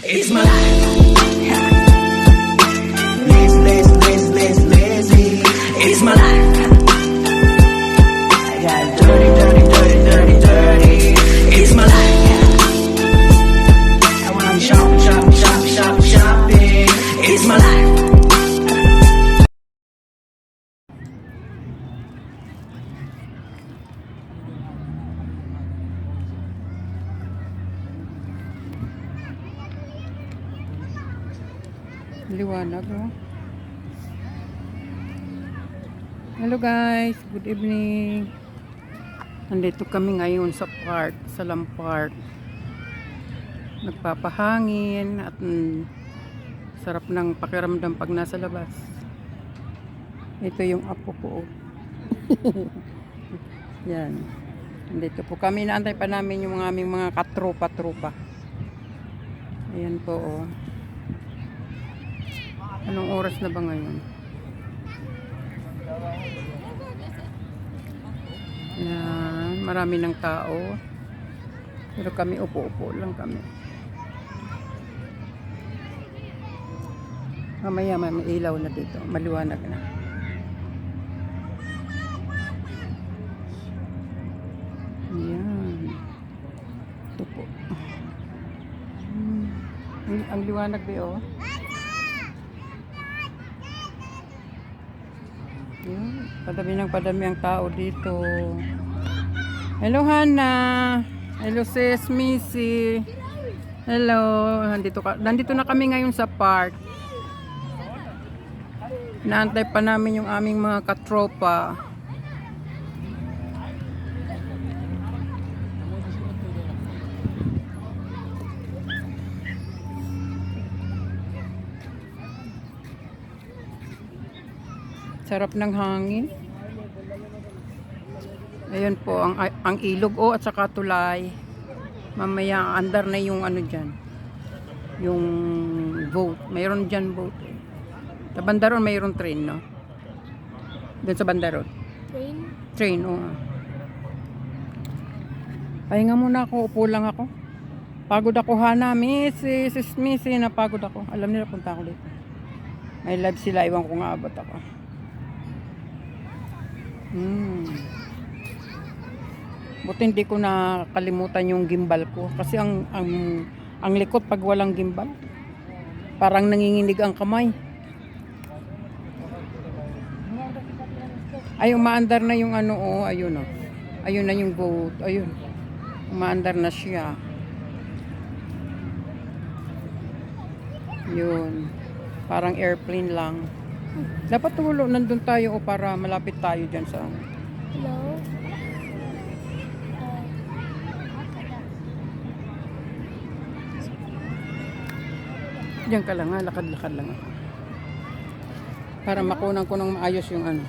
It's my life. Lazy. It's my life. I got dirty. It's my life. I wanna shopping. It's my life. Liwanag, oh. Hello guys, good evening. Nandito kami ngayon sa park, sa Park. Nagpapahangin at sarap ng pakiramdam pag nasa labas. Ito yung apo ko, oh. Yan. Nandito po kami, naantay pa namin yung aming mga katropa-tropa. Ayan po, oh. Anong oras na ba ngayon? Yan, marami ng tao. Pero kami upo-upo lang kami. Mamaya may ilaw na dito, maliwanag na. Yan. Ito po. Ang liwanag ba, oh. Padami ang tao dito. Hello Hana. Hello sis Missy. Hello. Nandito na kami ngayon sa park. Naantay pa namin yung aming mga katropa. Sarap ng hangin. Ayan po ang ilog, oh, at saka tulay. Mamaya andar na yung ano diyan. Yung boat. Mayroon diyan boat. Sa Bandaron mayroon train, no? Doon sa Bandaron. Train, oh. Pahinga muna ako, upo lang ako. Pagod ako, Hana, Missy, napagod ako. Alam nila punta ako dito. May live sila, iwan ko nga abot ako. Buti hindi ko nakalimutan yung gimbal ko kasi ang likot pag walang gimbal parang nanginginig ang kamay. Ay, umaandar na yung ano, oh, ayun, oh. Ayun na yung boat, ayun. Umaandar na siya. Yun. Parang airplane lang. Dapat tulo nandun tayo, o para malapit tayo dyan sa Hello? Diyan ka lang, ha? Lakad-lakad lang ako. Para makunan ko ng maayos yung ano.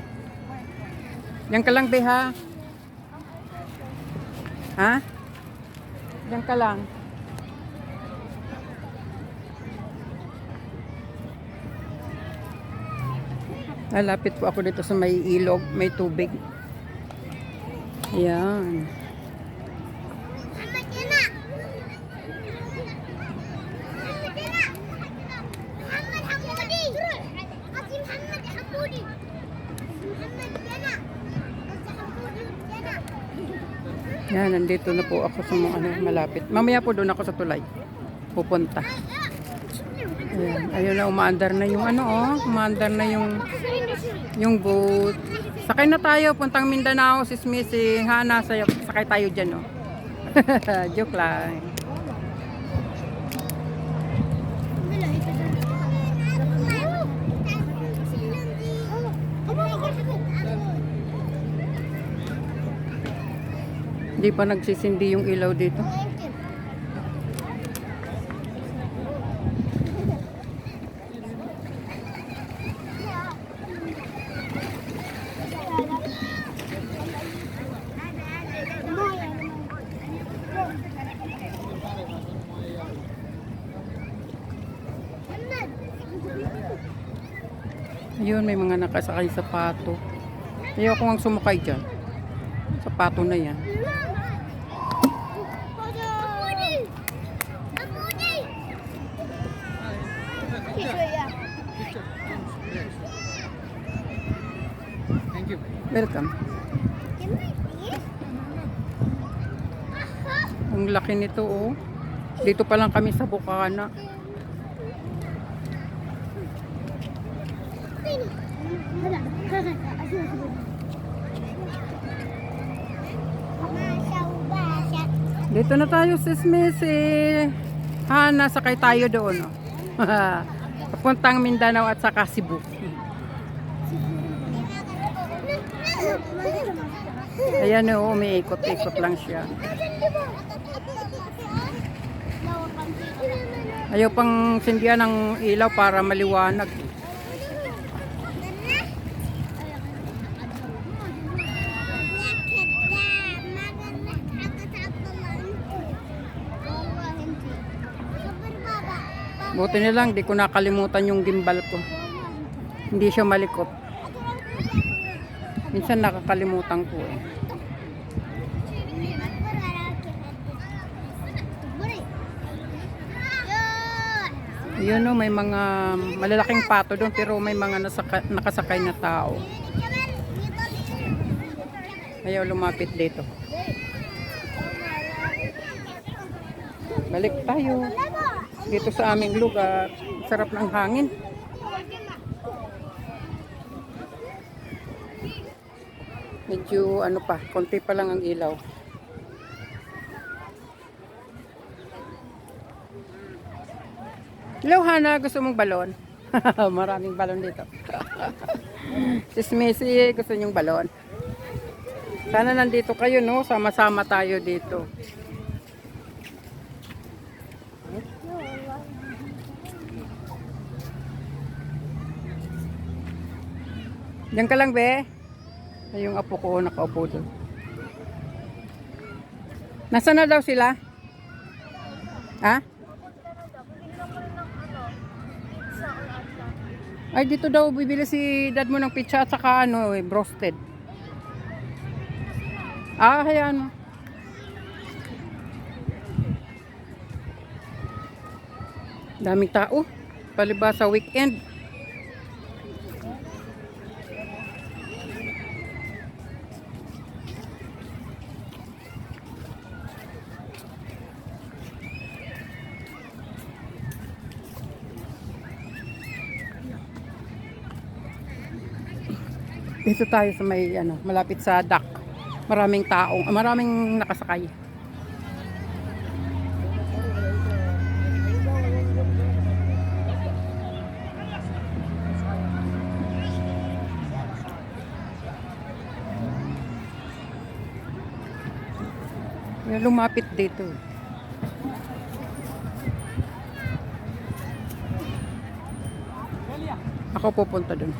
Diyan ka lang, be, ha? Ha? Diyan ka lang. Lalapit po ako dito sa may ilog, may tubig. Ayan. Yan, nandito na po ako sa mga ano, malapit. Mamaya po doon ako sa tulay. Pupunta. Ayan, ayun na, umaandar na yung ano, oh. Umaandar na yung boat. Sakay na tayo, puntang Mindanao, sis Missy. Hana, sakay tayo dyan, oh. Joke lang. Hindi pa nagsisindi yung ilaw dito. Ayun, may mga nakasakay sa pato. Ayaw ko ang sumakay dyan. Sa pato na yan. Thank you. Welcome. Ang laki nito oh. Dito pa lang kami sa Bukana. Dito na tayo sis Missy. Hana, sakay tayo doon. Oh. Papuntang Mindanao at saka Cebu. Ayan oh, umiikot-ikot lang siya. Ayaw pang sindihan ng ilaw para maliwanag. Buti na lang, di ko nakalimutan yung gimbal ko. Hindi siya malikot. Minsan nakakalimutan ko eh. Yun o, may mga malalaking pato doon pero may mga nakasakay na tao. Ayaw lumapit dito. Balik tayo. Dito sa aming lugar, sarap ng hangin. Medyo ano pa, konti pa lang ang ilaw. Hello Hana, gusto mong balon? Maraming balon dito. Sis Missy, gusto nyong balon? Sana nandito kayo no, sama-sama tayo dito. Diyan ka lang, be. Ay, yung apo ko nakaupo doon. Nasaan na daw sila? Ha? Ay, dito daw bibili si dad mo ng pizza at saka ano, broasted. Ah, hayaan mo. Daming tao. Palibas sa weekend. Dito tayo sa may ano, malapit sa dock. Maraming tao, maraming nakasakay. May lumapit dito. Ako pupunta dun.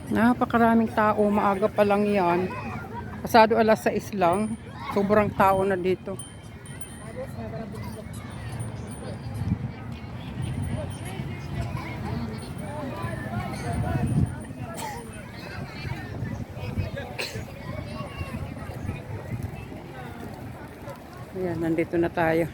Napakaraming tao, maaga pa lang yan. Pasado 6:00 lang. Sobrang tao na dito. Ayan, nandito na tayo.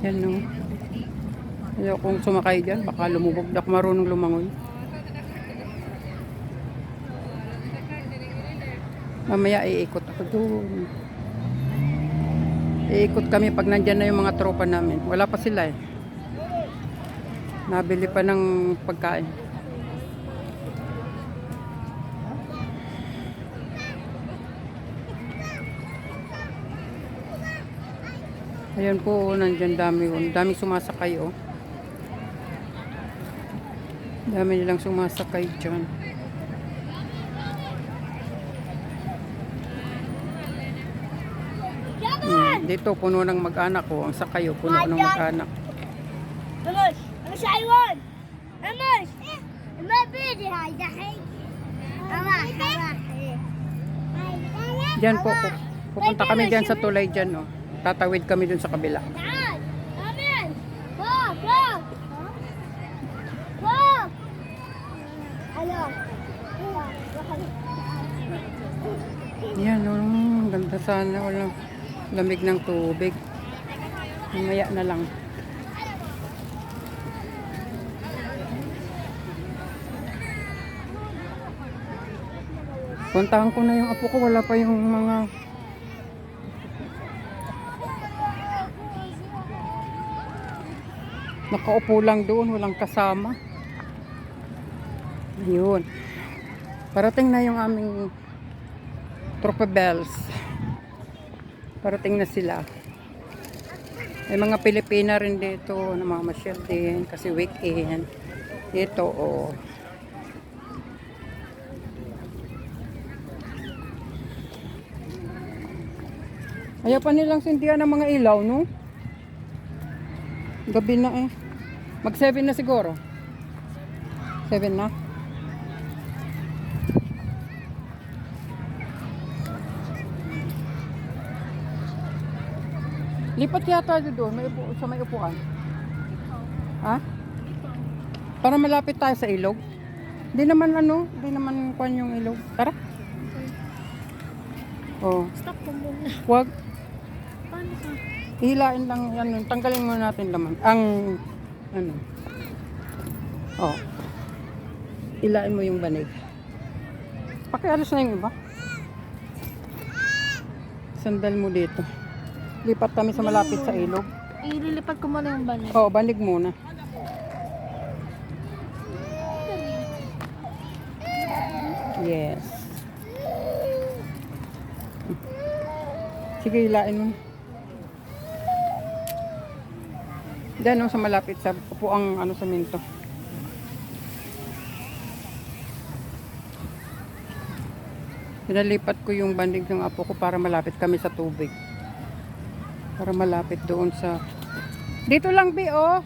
Yan no. Ayaw kong sumakay dyan. Baka lumubog. Dak marunong lumangoy. Mamaya iikot ako doon. Iikot kami pag nandyan na yung mga tropa namin. Wala pa sila eh. Nabili pa ng pagkain. Ayan po, nandyan dami. Dami sumasakay oh. Dami nilang sumasakay dyan. Dito puno ng mag-anak ko. Ang sakay oh, puno ng mag-anak. Vamos, vamos a Iwan. Vamos. ما بدي هاي دحين. Diyan po, pupunta kami diyan sa tulay diyan oh. Tatawid kami dun sa kabila. تعال. آمين. بوب. Wow! Wow! Ano? Yan, ganda sana. Walang lamig ng tubig. Mamaya na lang. Puntahan ko na yung apo ko. Wala pa yung mga nakaupo lang doon. Walang kasama. Ayun. Parating na yung aming Tropa Bells. Parating na sila. May mga Pilipina rin dito na mamasyal din kasi weekend. Ito, oh. Ayaw pa nilang sindihan ng mga ilaw, no? Gabi na eh. Mag 7 na siguro. 7 na. Lipat yata doon, sa may upuan. Ha? Para malapit tayo sa ilog. Hindi naman hindi naman kuan yung ilog. Tara. Oh, Stop mo muna. wag. Paano ka? Hilain lang yan. Tanggalin muna natin laman. Ang Oh. Hilain mo yung banig. Pakialis na yung iba. Sandal mo dito. Lipat kami sa malapit sa ilog. Ililipat ko muna yung banig. Oo, banig muna. Yes. Sige, hilain mo. Diyan sa malapit sa upuang semento. Pinalipat ko yung banig ng apo ko para malapit kami sa tubig. Para malapit doon sa... Dito lang, Bi, oh.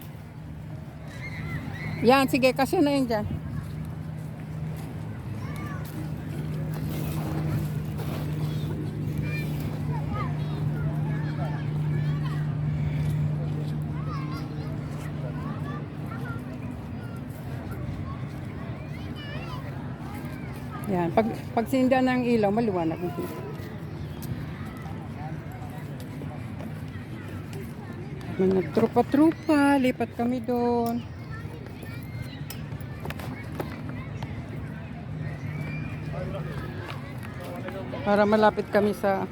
Yan, sige, kasi na yun dyan. Yan, pag sinda ng ilaw, maliwanag. Mga trupa-trupa, lipat kami doon. Para malapit kami sa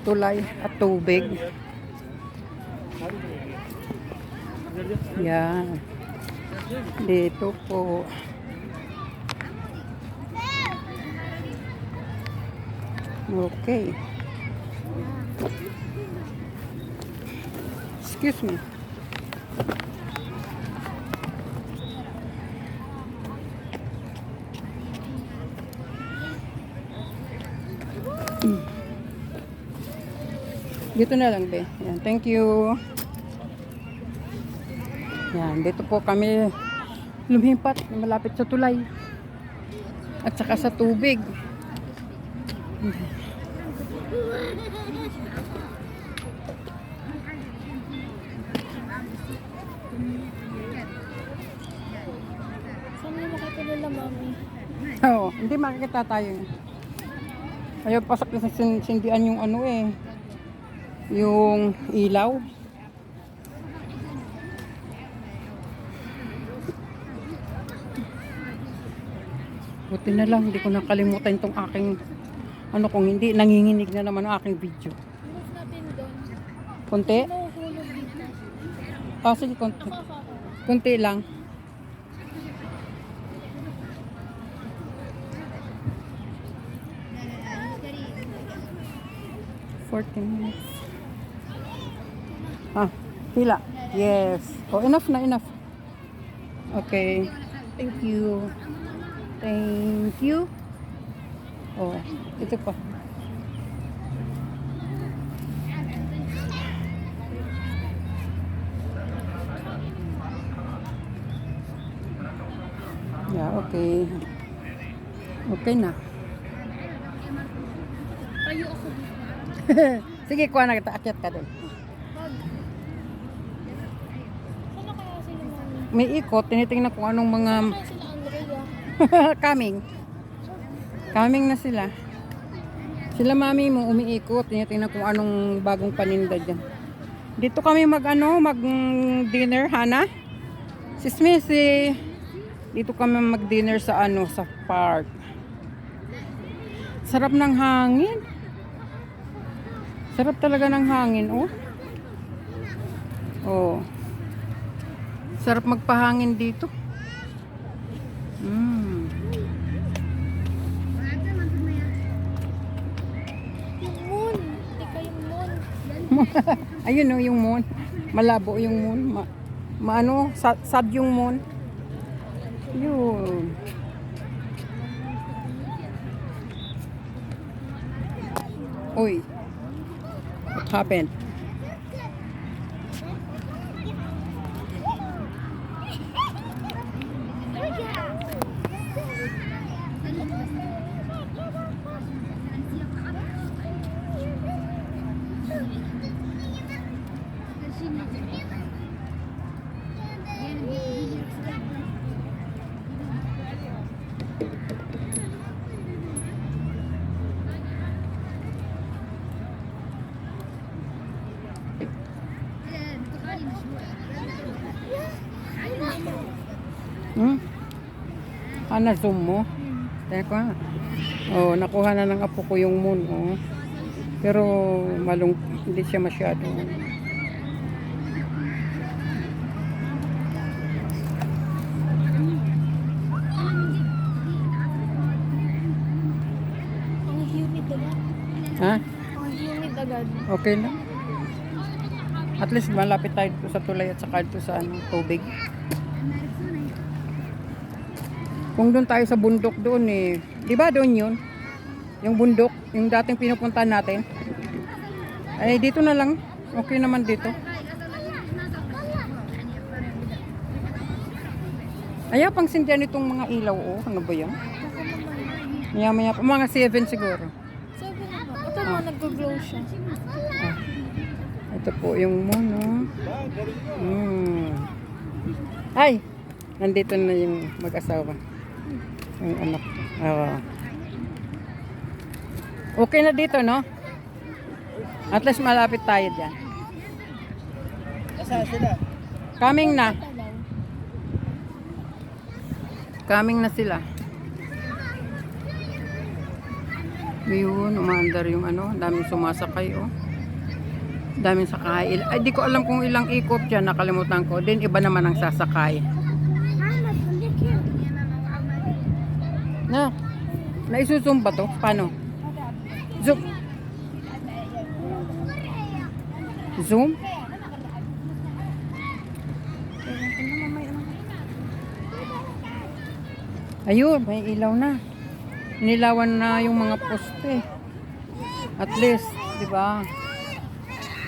tulay at tubig. Yan. Dito po. Okay. Excuse me. Dito na lang, be. Yan, thank you. Yan, dito po kami lumipat malapit sa tulay. At saka sa tubig. Saan mo makita nila, mami? Oo, hindi makikita tayo. Ayaw pasok na sa sindihan yung yung ilaw. Buti na lang, hindi ko nakalimutan itong aking kung hindi, nanginginig na naman ang aking video. Move natin doon. Konti? Mahuhulog dito. Ah, sige, konti. Konti lang. $14. Ah, pila. Yes. Oh, enough na, enough. Okay. Thank you. Thank you. Oh, ito pa. Yeah, okay. Okay na. Tayo ako. Sige, kuha na kita. Akyat ka doon. Saan na kaya may ikot, tinitingnan kung anong mga Sila Andrea. coming. Coming na sila. Sila mami mo umiikot, tinitingnan kung anong bagong paninda dyan. Dito kami mag dinner, Hana. Si Smithy. Dito kami mag dinner sa sa park. Sarap ng hangin. Sarap talaga ng hangin, oh. Oh. Sarap magpahangin dito. Yung moon. Hindi ka yung moon. Ayun oh, yung moon. Malabo yung moon. Sad yung moon. Yun. Uy. What happened? Zoom mo? Teka. Oh, nakuha na ng apo ko yung moon, oh. Pero hindi siya masyado. Ang humid agad. Ha? Ang humid agad. Okay lang. At least malapit tayo dito sa tulay at saka dito sa tubig. Kung doon tayo sa bundok doon eh. Di ba doon yun? Yung bundok, yung dating pinupuntahan natin. Ay dito na lang. Okay naman dito. Ayaw pang sindihan itong mga ilaw, oh. Ano ba yan? Maya pa. Mga 7 siguro. 7 na ba? Ito naman nag-glow siya. Ah. Ito po yung mono. Ay! Nandito na yung mag-asawa. Yung anak. Okay na dito, no? At least malapit tayo dyan. Nasaan sila? Coming na. Coming na sila. Yun, umaandar yung daming sumasakay, oh. Daming sakay. Ay, di ko alam kung ilang ikot dyan, nakalimutan ko. Then, iba naman ang sasakay. Na, naisusum ba to? Paano? Zoom. Zoom? Ayun, may ilaw na. Nilawan na yung mga poste. At least, di ba?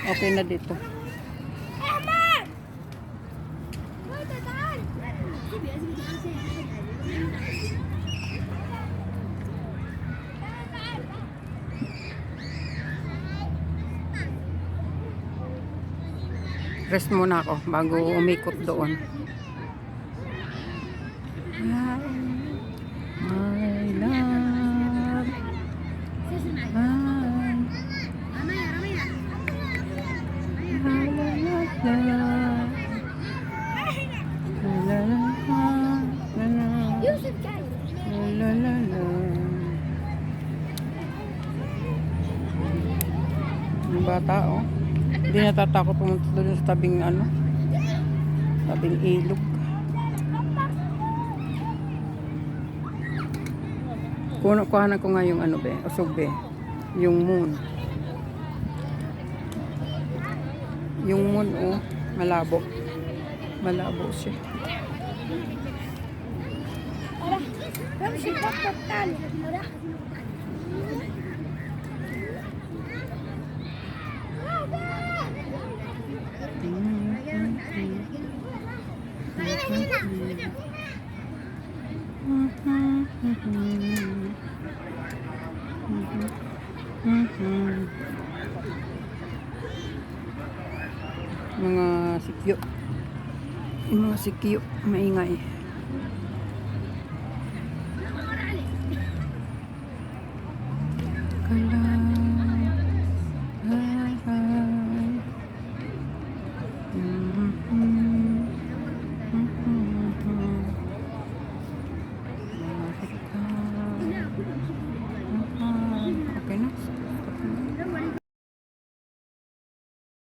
Okay na dito. Rest muna ako bago umikot doon. My love. Yusuf guys. Yung bata, oh. Hindi natatakot pumunta doon sa tabing tabing ilog. Kuhanan ko nga yung usog be. Yung moon. Yung moon, oh, malabo. Malabo siya. Kami si Pakatan. Mga sikyo. Yung mga sikyo, maingay. Kala